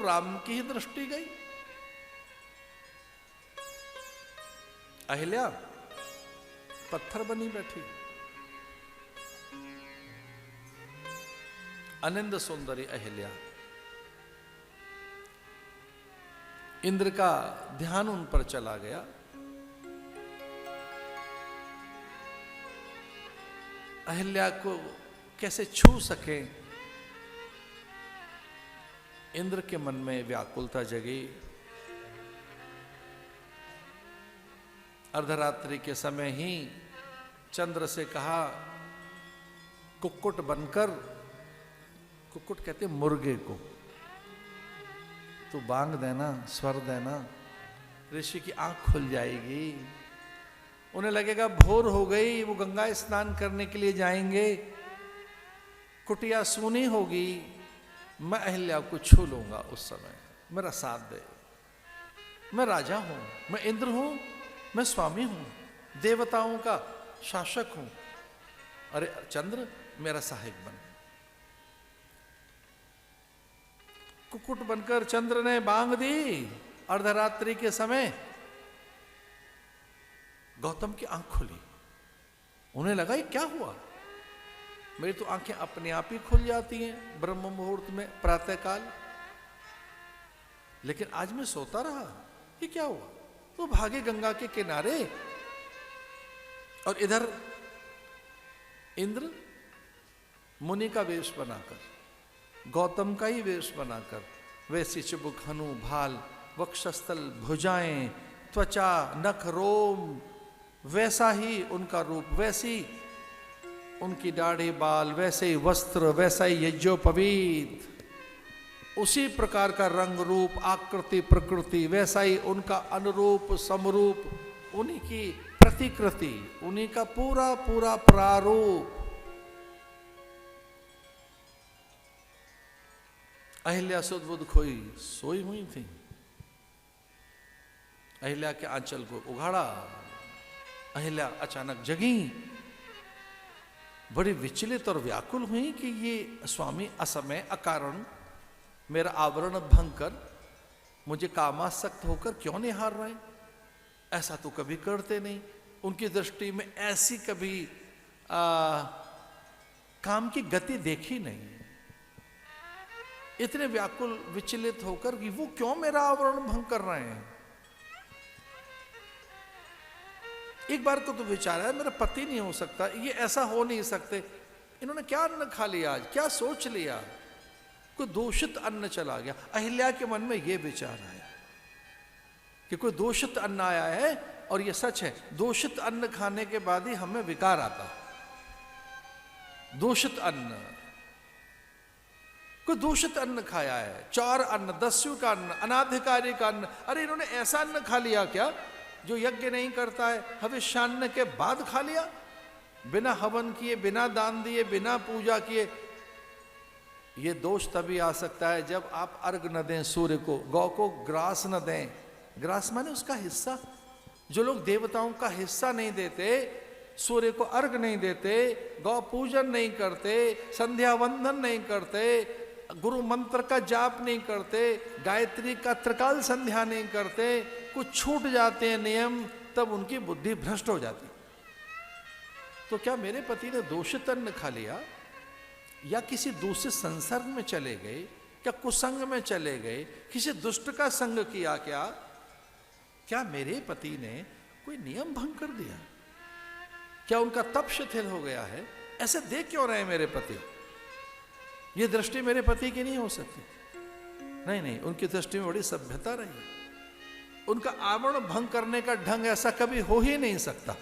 राम की ही दृष्टि गई। अहिल्या पत्थर बनी बैठी, अनिंद सुंदरी अहिल्या। इंद्र का ध्यान उन पर चला गया। अहिल्या को कैसे छू सके, इंद्र के मन में व्याकुलता जगी। अर्धरात्रि के समय ही चंद्र से कहा, कुक्कुट बनकर, कुक्कुट कहते मुर्गे को, तू बांग देना, स्वर देना, ऋषि की आंख खुल जाएगी। उन्हें लगेगा भोर हो गई, वो गंगा स्नान करने के लिए जाएंगे, कुटिया सूनी होगी, मैं अहिल्या को छू लूंगा उस समय, मेरा साथ दे। मैं राजा हूं, मैं इंद्र हूं, मैं स्वामी हूं, देवताओं का शासक हूं। अरे चंद्र मेरा सहायक बन। कुक्कुट बनकर चंद्र ने बांग दी अर्धरात्रि के समय। गौतम की आंख खुली। उन्हें लगा ये क्या हुआ, मेरी तो आंखें अपने आप ही खुल जाती हैं ब्रह्म मुहूर्त में, प्रातः काल, लेकिन आज मैं सोता रहा, ये क्या हुआ। तो भागे गंगा के किनारे, और इधर इंद्र मुनि का वेश बनाकर, गौतम का ही वेश बनाकर, वैसी चिबुक, हनु, भाल, वक्षस्थल, भुजाएं, त्वचा, नख, रोम, वैसा ही उनका रूप, वैसी उनकी दाढ़ी बाल, वैसे ही वस्त्र, वैसा ही यज्ञोपवीत, उसी प्रकार का रंग रूप, आकृति, प्रकृति, वैसा ही उनका अनुरूप, समरूप, उन्हीं की प्रतिकृति, उन्हीं का पूरा पूरा प्रारूप। अहिल्या सुध खोई सोई हुई थी। अहिल्या के आंचल को उघाड़ा। अहिल्या अचानक जगी, बड़ी विचलित और व्याकुल हुई कि ये स्वामी असमय अकारण मेरा आवरण भंग कर मुझे कामासक्त होकर क्यों निहार रहे। ऐसा तो कभी करते नहीं। उनकी दृष्टि में ऐसी कभी काम की गति देखी नहीं। इतने व्याकुल विचलित होकर कि वो क्यों मेरा आवरण भंग कर रहे हैं। एक बार को तो विचार है, मेरा पति नहीं हो सकता, ये ऐसा हो नहीं सकते। इन्होंने क्या अन्न खा लिया आज, क्या सोच लिया, कोई दूषित अन्न चला गया। अहिल्या के मन में ये विचार आया कि कोई दूषित अन्न आया है, और ये सच है, दूषित अन्न खाने के बाद ही हमें विकार आता। दूषित अन्न, कोई दूषित अन्न खाया है, 4 अन्न, दस्यु का अन्न, अनाधिकारी का अन्न। अरे इन्होंने ऐसा अन्न खा लिया क्या जो यज्ञ नहीं करता है, हविष्यान्न के बाद खा लिया, बिना हवन किए, बिना दान दिए, बिना पूजा किए। ये दोष तभी आ सकता है जब आप अर्घ न दें सूर्य को, गौ को ग्रास न दें। ग्रास माने उसका हिस्सा। जो लोग देवताओं का हिस्सा नहीं देते, सूर्य को अर्घ नहीं देते, गौ पूजन नहीं करते, संध्या वंदन नहीं करते, गुरु मंत्र का जाप नहीं करते, गायत्री का त्रिकाल संध्या नहीं करते, कुछ छूट जाते हैं नियम, तब उनकी बुद्धि भ्रष्ट हो जाती। तो क्या मेरे पति ने दूषित अन्न खा लिया, या किसी दूसरे संसर्ग में चले गए, क्या कुसंग में चले गए, किसी दुष्ट का संग किया क्या मेरे पति ने कोई नियम भंग कर दिया, क्या उनका तप शिथिल हो गया है। ऐसे देख क्यों रहे मेरे पति। ये दृष्टि मेरे पति की नहीं हो सकती। नहीं नहीं, उनकी दृष्टि में बड़ी सभ्यता रही। उनका आवरण भंग करने का ढंग ऐसा कभी हो ही नहीं सकता।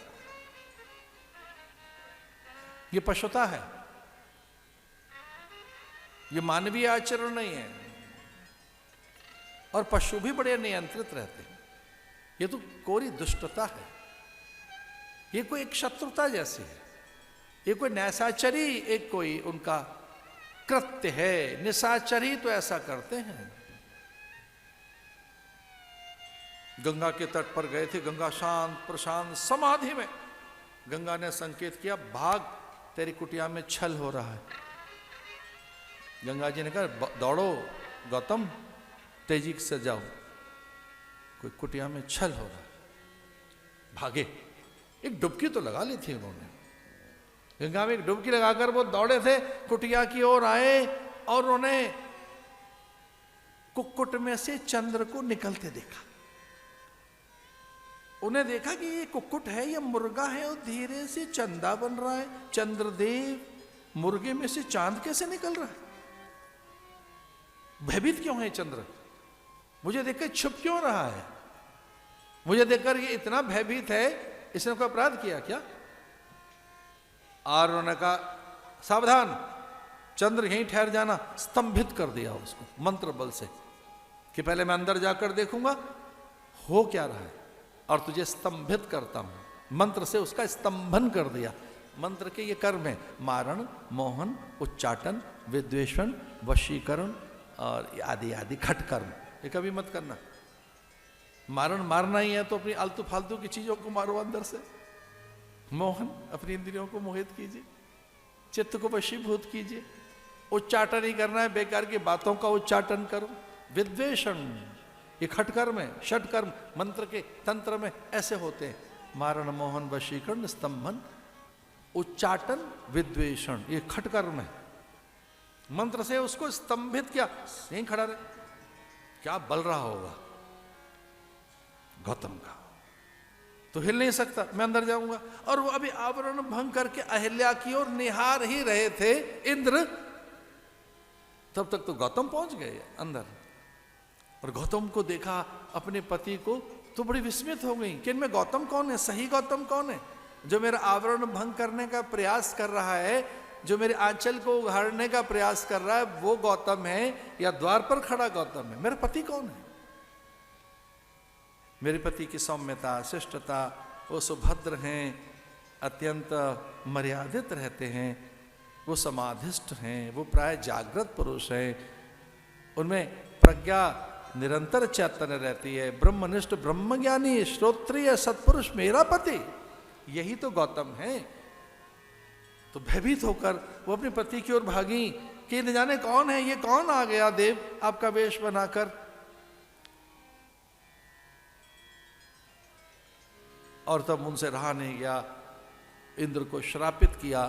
ये पशुता है, ये मानवीय आचरण नहीं है। और पशु भी बड़े नियंत्रित रहते हैं। ये तो कोरी दुष्टता है, ये कोई एक शत्रुता जैसी है, ये कोई नैसाचरी एक कोई उनका कृत्य है। निशाचरी तो ऐसा करते हैं। गंगा के तट पर गए थे, गंगा शांत प्रशांत समाधि में। गंगा ने संकेत किया, भाग, तेरी कुटिया में छल हो रहा है। गंगा जी ने कहा, दौड़ो गौतम, तेजी से जाओ, कोई कुटिया में छल हो रहा है, भागे। एक डुबकी तो लगा ली थी उन्होंने, गंगा में एक डुबकी लगाकर वो दौड़े थे, कुटिया की ओर आए और उन्हें कुक्कुट में से चंद्र को निकलते देखा। उन्हें देखा कि ये कुक्कुट है, ये मुर्गा है, और धीरे से चंदा बन रहा है। चंद्रदेव मुर्गे में से चांद कैसे निकल रहा है? भयभीत क्यों है चंद्र? मुझे देखकर छुप क्यों रहा है? मुझे देखकर ये इतना भयभीत है, इसने कोई अपराध किया क्या? और उन्होंने कहा सावधान, चंद्र यहीं ठहर जाना। स्तंभित कर दिया उसको मंत्र बल से कि पहले मैं अंदर जाकर देखूंगा हो क्या रहा है और तुझे स्तंभित करता हूं। मंत्र से उसका स्तंभन कर दिया। मंत्र के ये कर्म है, मारण, मोहन, उच्चाटन, विद्वेषण, वशीकरण और आदि आदि खट कर्म। ये कभी मत करना। मारण मारना ही है तो अपनी आलतू फालतू की चीजों को मारो अंदर से। मोहन, अपनी इंद्रियों को मोहित कीजिए, चित्त को वशीभूत कीजिए। उच्चाटन ही करना है, बेकार की बातों का उच्चाटन करो। विद्वेषण, ये खटकर्म है, षटकर्म मंत्र के तंत्र में ऐसे होते हैं। मारण, मोहन, वशीकरण, स्तंभन, उच्चाटन, विद्वेषण, ये खटकर्म है। मंत्र से उसको स्तंभित किया, यहीं खड़ा रहे। क्या बल रहा होगा गौतम का, तो हिल नहीं सकता। मैं अंदर जाऊंगा। और वो अभी आवरण भंग करके अहिल्या की ओर निहार ही रहे थे इंद्र, तब तक तो गौतम पहुंच गए अंदर। और गौतम को देखा, अपने पति को, तो बड़ी विस्मित हो गई कि इनमें गौतम कौन है? सही गौतम कौन है? जो मेरा आवरण भंग करने का प्रयास कर रहा है, जो मेरे आंचल को उघाड़ने का प्रयास कर रहा है, वो गौतम है या द्वार पर खड़ा गौतम है? मेरा पति कौन है? मेरे पति की सौम्यता, शिष्टता, वो सुभद्र हैं, अत्यंत मर्यादित रहते हैं, वो समाधिष्ठ हैं, वो प्राय जागृत पुरुष हैं, उनमें प्रज्ञा निरंतर चैतन्य रहती है, ब्रह्मनिष्ठ, ब्रह्मज्ञानी, श्रोत्रिय सत्पुरुष मेरा पति, यही तो गौतम है। तो भयभीत होकर वो अपने पति की ओर भागी कि न जाने कौन है ये, कौन आ गया देव आपका वेश बनाकर। और तब उनसे रहा नहीं गया, इंद्र को श्रापित किया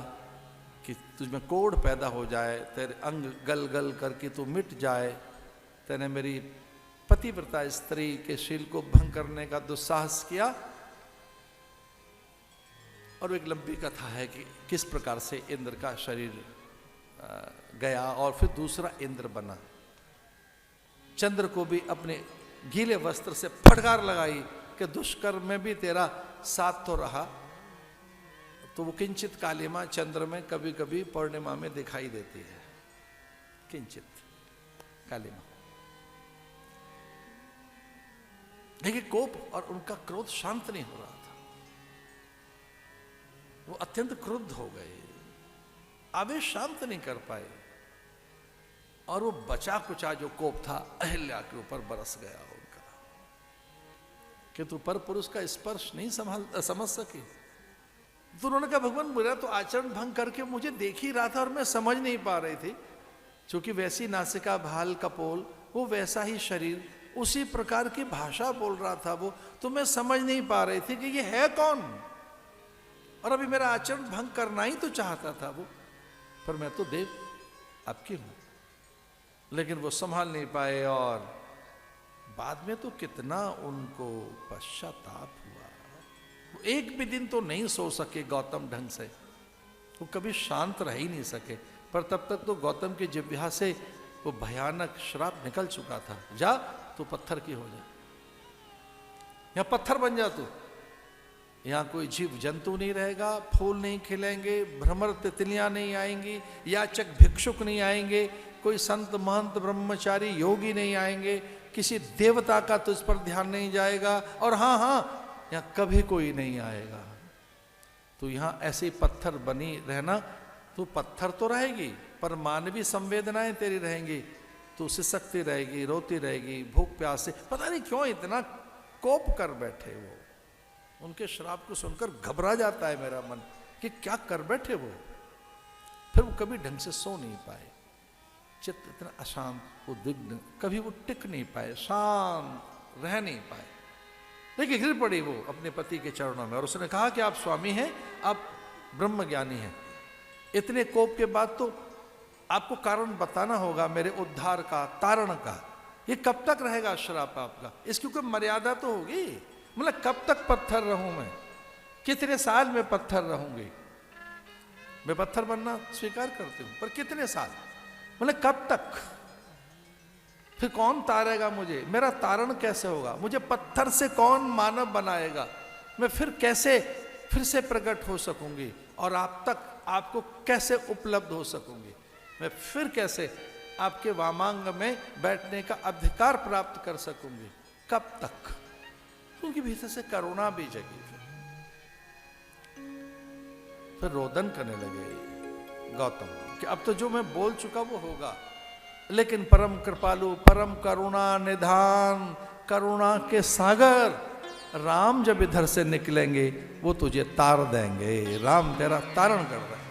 कि तुझमें कोढ़ पैदा हो जाए, तेरे अंग गल गल करके तू मिट जाए। तेने मेरी पतिव्रता स्त्री के शील को भंग करने का दुस्साहस किया। और एक लंबी कथा है कि किस प्रकार से इंद्र का शरीर गया और फिर दूसरा इंद्र बना। चंद्र को भी अपने गीले वस्त्र से फटकार लगाई कि दुष्कर्म में भी तेरा साथ तो रहा। तो वो किंचित कालिमा चंद्र में कभी कभी पूर्णिमा में दिखाई देती है, किंचित कालिमा। देखिए कोप और उनका क्रोध शांत नहीं हो रहा था, वो अत्यंत क्रुद्ध हो गए, आवेश शांत नहीं कर पाए और वो बचा कुचा जो कोप था अहिल्या के ऊपर बरस गया उनका कि तू पर पुरुष का स्पर्श नहीं समझ सके। तो उन्होंने कहा भगवान मेरा तो आचरण भंग करके मुझे देख ही रहा था और मैं समझ नहीं पा रही थी, क्योंकि वैसी नासिका, भाल, कपोल, वो वैसा ही शरीर, उसी प्रकार की भाषा बोल रहा था वो, तो मैं समझ नहीं पा रही थी कि ये है कौन। और अभी मेरा आचरण भंग करना ही तो चाहता था वो, पर मैं तो देव आपकी हूं। लेकिन वो संभाल नहीं पाए और बाद में तो कितना उनको पश्चाताप हुआ। वो एक भी दिन तो नहीं सो सके गौतम ढंग से, वो कभी शांत रह ही नहीं सके। पर तब तक तो गौतम की जिह्वा से वो भयानक श्राप निकल चुका था, जा तू पत्थर की हो जा, यहां पत्थर बन जा तू, यहाँ कोई जीव जंतु नहीं रहेगा, फूल नहीं खिलेंगे, भ्रमर तितलियां नहीं आएंगी, याचक भिक्षुक नहीं आएंगे, कोई संत महंत ब्रह्मचारी योगी नहीं आएंगे, किसी देवता का तुझ पर ध्यान नहीं जाएगा, और हाँ हाँ यहाँ कभी कोई नहीं आएगा। तो यहाँ ऐसे पत्थर बनी रहना, तू पत्थर तो रहेगी पर मानवीय संवेदनाएं तेरी रहेंगी, तू सिसकती रहेगी, रोती रहेगी, भूख प्यास से। पता नहीं क्यों इतना कोप कर बैठे वो, उनके श्राप को सुनकर घबरा जाता है मेरा मन कि क्या कर बैठे वो। फिर वो कभी ढंग से सो नहीं पाए। चित्त इतना अशांत, उद्विग्न, कभी वो टिक नहीं पाए, शांत रह नहीं पाए। देखिए गिर पड़ी वो अपने पति के चरणों में और उसने कहा कि आप स्वामी हैं, आप ब्रह्मज्ञानी हैं, इतने कोप के बाद तो आपको कारण बताना होगा मेरे उद्धार का, तारण का। ये कब तक रहेगा श्राप आपका? इसकी कोई मर्यादा तो होगी। मतलब कब तक पत्थर रहूं मैं? कितने साल में पत्थर रहूंगी? मैं पत्थर बनना स्वीकार करती हूं, पर कितने साल? मतलब कब तक? फिर कौन तारेगा मुझे? मेरा तारण कैसे होगा? मुझे पत्थर से कौन मानव बनाएगा? मैं फिर कैसे फिर से प्रकट हो सकूंगी और आप तक आपको कैसे उपलब्ध हो सकूंगी? मैं फिर कैसे आपके वामांग में बैठने का अधिकार प्राप्त कर सकूंगी? कब तक? उनके भीतर से करुणा भी जगी। फिर रोदन करने लगे गौतम कि अब तो जो मैं बोल चुका वो होगा, लेकिन परम कृपालु, परम करुणा निधान, करुणा के सागर राम जब इधर से निकलेंगे वो तुझे तार देंगे। राम तेरा तारण कर रहे हैं।